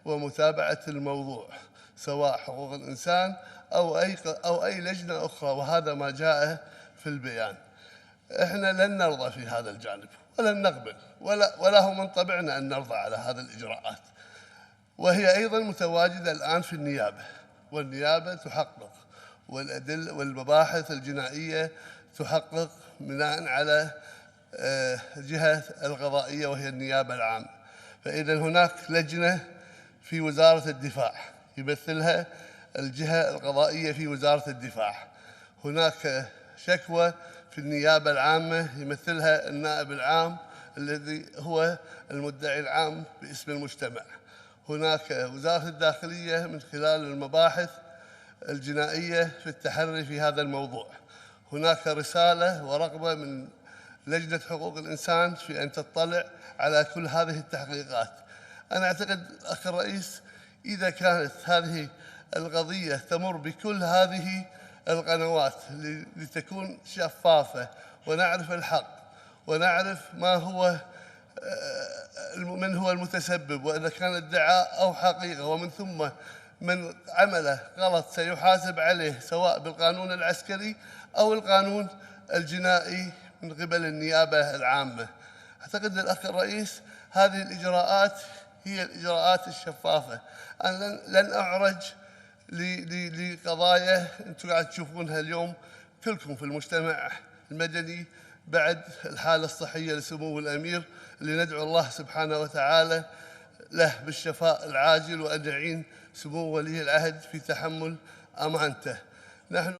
ومتابعة الموضوع، سواء حقوق الإنسان أو أي لجنة أخرى، وهذا ما جاء في البيان. إحنا لن نرضى في هذا الجانب ولن نقبل، ولا هو من طبعنا أن نرضى على هذه الإجراءات. وهي أيضا متواجدة الآن في النيابة، والنيابة تحقق، والمباحث الجنائية تحقق بناء على الجهة القضائية وهي النيابة العامة. فإذا هناك لجنة في وزارة الدفاع يمثلها الجهة القضائية في وزارة الدفاع، هناك شكوى في النيابة العامة يمثلها النائب العام الذي هو المدعي العام باسم المجتمع، هناك وزارة الداخلية من خلال المباحث الجنائية في التحري في هذا الموضوع، هناك رسالة ورغبة من لجنة حقوق الإنسان في أن تطلع على كل هذه التحقيقات. أنا أعتقد أخي الرئيس إذا كانت هذه القضية تمر بكل هذه القنوات لتكون شفافة ونعرف الحق ونعرف ما هو من هو المتسبب، وإذا كان ادعاء أو حقيقة، ومن ثم من عمله غلط سيحاسب عليه سواء بالقانون العسكري أو القانون الجنائي من قبل النيابة العامة. أعتقد الأخ الرئيس هذه الإجراءات هي الإجراءات الشفافة. أنا لن أعرج لقضايا أنتم قاعد تشوفونها اليوم كلكم في المجتمع المدني بعد الحالة الصحية لسمو الأمير، اللي ندعو الله سبحانه وتعالى له بالشفاء العاجل، وأن يعين سمو ولي العهد في تحمل أمانته. نحن